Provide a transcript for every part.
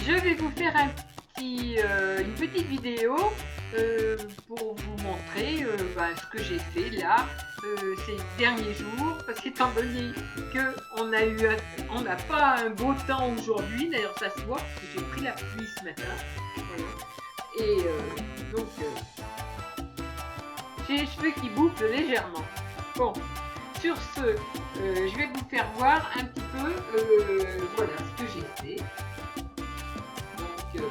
je vais vous faire une petite vidéo pour vous montrer ce que j'ai fait là ces derniers jours, parce qu'étant donné qu'on n'a pas un beau temps aujourd'hui, d'ailleurs ça se voit parce que j'ai pris la pluie ce matin, voilà. Et donc j'ai les cheveux qui bouclent légèrement. Bon, sur ce, je vais vous faire voir un petit peu voilà ce que j'ai fait. Donc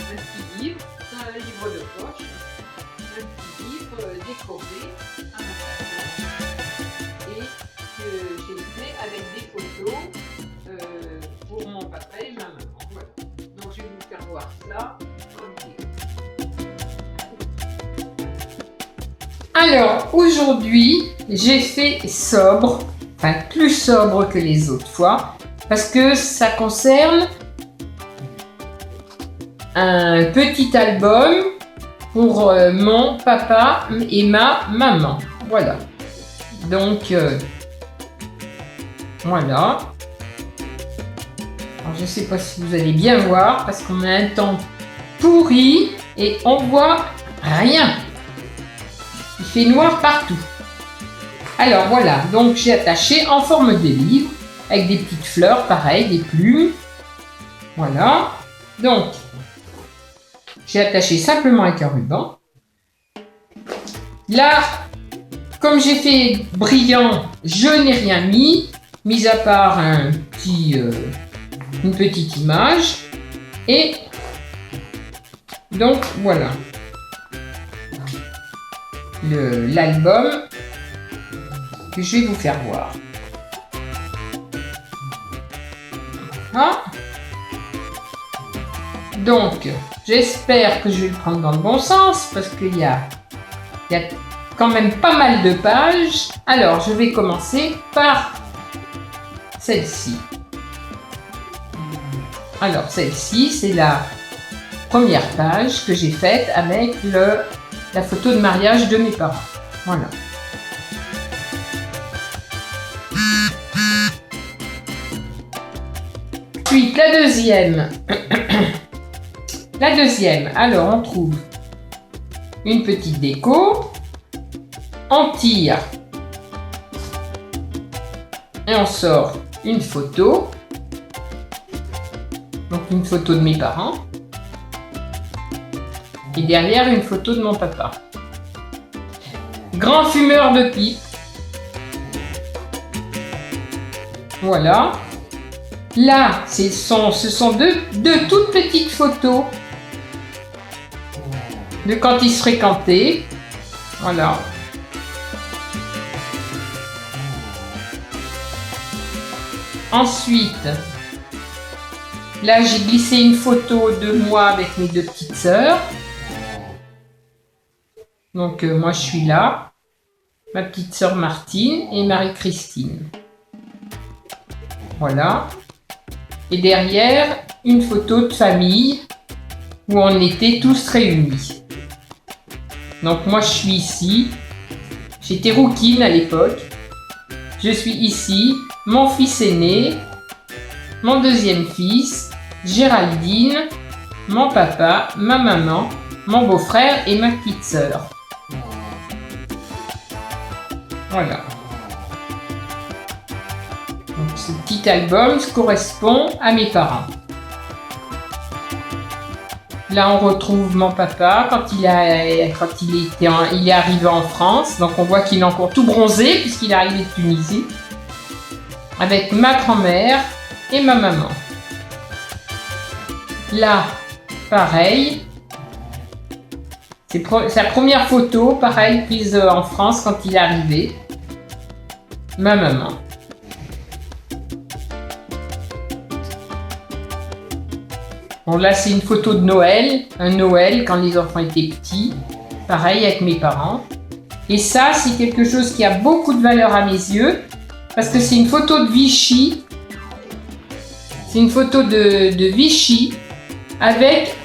un petit livre, un livre de poche, un petit livre décoré à ma façon, et que j'ai fait avec des photos pour mon papa et ma maman. Voilà. Donc je vais vous faire voir ça en vidéo. Alors aujourd'hui, j'ai fait sobre, enfin plus sobre que les autres fois, parce que ça concerne un petit album pour mon papa et ma maman. Voilà. Donc voilà. Alors, je ne sais pas si vous allez bien voir parce qu'on a un temps pourri et on voit rien. Il fait noir partout. Alors voilà, donc j'ai attaché en forme de livre avec des petites fleurs, pareil, des plumes. Voilà. Donc j'ai attaché simplement avec un ruban. Là, comme j'ai fait brillant, je n'ai rien mis à part une petite image. Et donc voilà. L'album que je vais vous faire voir. Ah. Donc, j'espère que je vais le prendre dans le bon sens parce qu'il y a quand même pas mal de pages. Alors, je vais commencer par celle-ci. Alors, celle-ci, c'est la première page que j'ai faite avec la photo de mariage de mes parents. Voilà. Puis la deuxième. La deuxième, alors on trouve une petite déco, on tire et on sort une photo. Donc une photo de mes parents. Et derrière, une photo de mon papa. Grand fumeur de pipe. Voilà. Là, ce sont deux toutes petites photos de quand ils se fréquentaient. Voilà. Ensuite, là, j'ai glissé une photo de moi avec mes deux petites sœurs. Donc moi je suis là, ma petite sœur Martine et Marie-Christine. Voilà. Et derrière, une photo de famille où on était tous réunis. Donc moi je suis ici. J'étais rouquine à l'époque. Je suis ici, mon fils aîné, mon deuxième fils, Géraldine, mon papa, ma maman, mon beau-frère et ma petite sœur. Voilà. Donc ce petit album correspond à mes parents. Là on retrouve mon papa quand il est arrivé en France. Donc on voit qu'il est encore tout bronzé puisqu'il est arrivé de Tunisie. Avec ma grand-mère et ma maman. Là, pareil. C'est sa première photo, pareil, prise en France quand il est arrivé. Ma maman. Bon, là, c'est une photo de Noël. Un Noël quand les enfants étaient petits. Pareil avec mes parents. Et ça, c'est quelque chose qui a beaucoup de valeur à mes yeux. Parce que c'est une photo de Vichy. C'est une photo de Vichy avec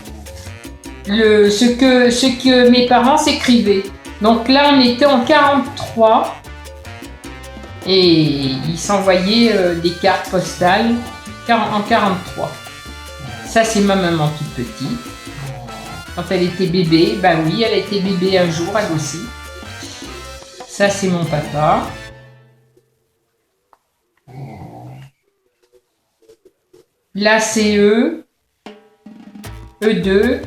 ce que mes parents s'écrivaient. Donc là, on était en 43 et ils s'envoyaient des cartes postales en 43. Ça, c'est ma maman toute petite. Quand elle était bébé, bah oui, elle a été bébé un jour, elle aussi. Ça, c'est mon papa. Là, c'est E2.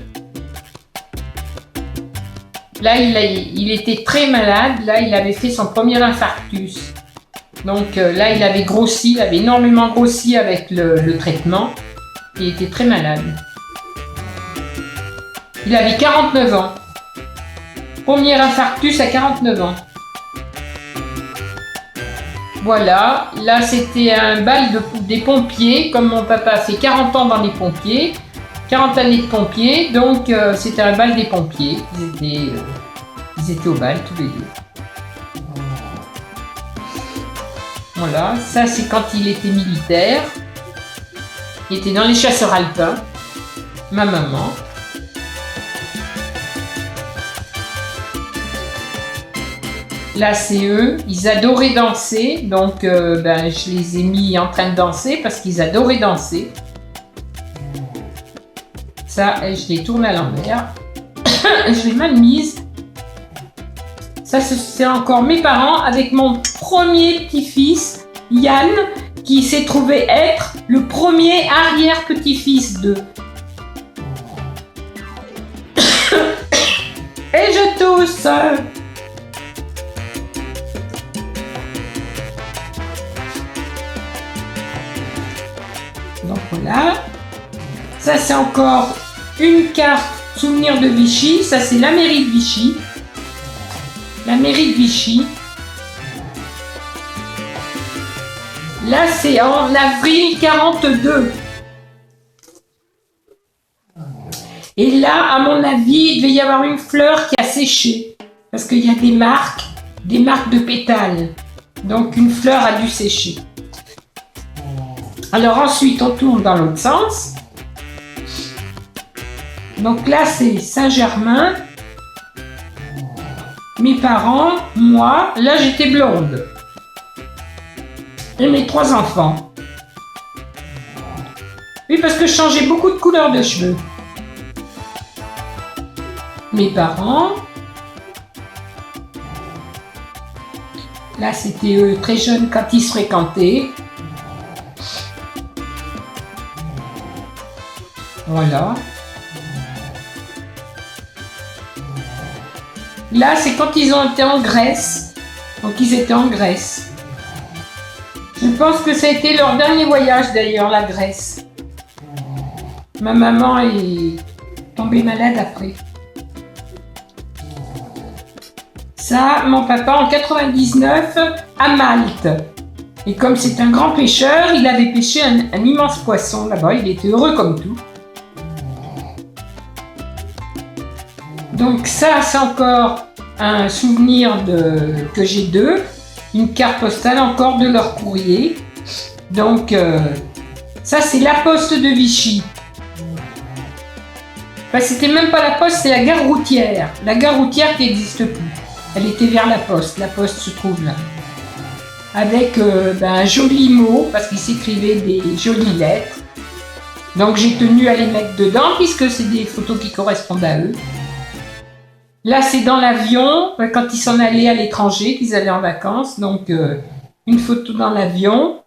Là, il était très malade. Là, il avait fait son premier infarctus. Donc là, il avait grossi, il avait énormément grossi avec le traitement. Il était très malade. Il avait 49 ans. Premier infarctus à 49 ans. Voilà, là c'était un bal des pompiers, comme mon papa a fait 40 ans dans les pompiers, 40 années de pompiers, donc c'était un bal des pompiers. Ils étaient au bal tous les deux. Voilà, ça c'est quand il était militaire. Il était dans les chasseurs alpins, ma maman. Là, c'est eux, ils adoraient danser, donc je les ai mis en train de danser parce qu'ils adoraient danser. Ça, je les tourne à l'envers. Je l'ai mal mise. Ça, c'est encore mes parents avec mon premier petit-fils, Yann, qui s'est trouvé être le premier arrière-petit-fils d'eux. Et je tousse. Donc voilà. Ça, c'est encore une carte souvenir de Vichy. Ça, c'est la mairie de Vichy. La mairie de Vichy. Là, c'est en avril 42. Et là, à mon avis, il devait y avoir une fleur qui a séché. Parce qu'il y a des marques de pétales. Donc, une fleur a dû sécher. Alors ensuite, on tourne dans l'autre sens. Donc là, c'est Saint-Germain. Mes parents, moi, là j'étais blonde. Et mes 3 enfants. Oui, parce que je changeais beaucoup de couleur de cheveux. Mes parents. Là, c'était eux très jeunes quand ils se fréquentaient. Voilà. Là, c'est quand ils ont été en Grèce. Donc, ils étaient en Grèce. Je pense que ça a été leur dernier voyage, d'ailleurs, la Grèce. Ma maman est tombée malade après. Ça, mon papa, en 99, à Malte. Et comme c'est un grand pêcheur, il avait pêché un immense poisson là-bas. Il était heureux comme tout. Donc ça, c'est encore un souvenir que j'ai d'eux, une carte postale encore de leur courrier. Donc ça, c'est la poste de Vichy. Enfin, c'était même pas la poste, c'est la gare routière. La gare routière qui n'existe plus. Elle était vers la poste. La poste se trouve là. Avec un joli mot, parce qu'ils s'écrivaient des jolies lettres. Donc j'ai tenu à les mettre dedans, puisque c'est des photos qui correspondent à eux. Là, c'est dans l'avion, quand ils s'en allaient à l'étranger, qu'ils allaient en vacances. Donc, une photo dans l'avion.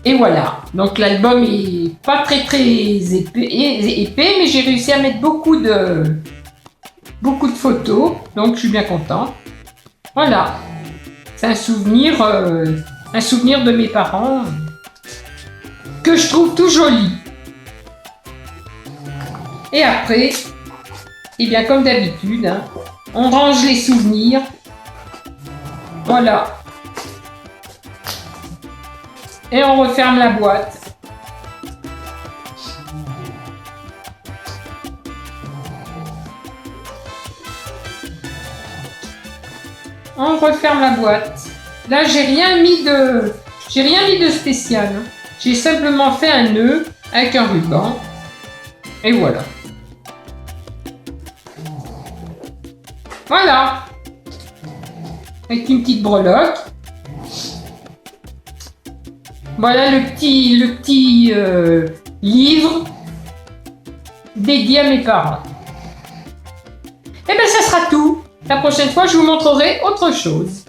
Et voilà. Donc, l'album est pas très épais, mais j'ai réussi à mettre beaucoup de photos. Donc, je suis bien content. Voilà. C'est un souvenir de mes parents que je trouve tout joli. Et après... Et bien comme d'habitude, hein, on range les souvenirs. Voilà. Et on referme la boîte. On referme la boîte. Là, j'ai rien mis de spécial. Hein. J'ai simplement fait un nœud avec un ruban. Et voilà. Voilà. Avec une petite breloque. Voilà le petit livre dédié à mes parents. Et bien, ça sera tout. La prochaine fois, je vous montrerai autre chose.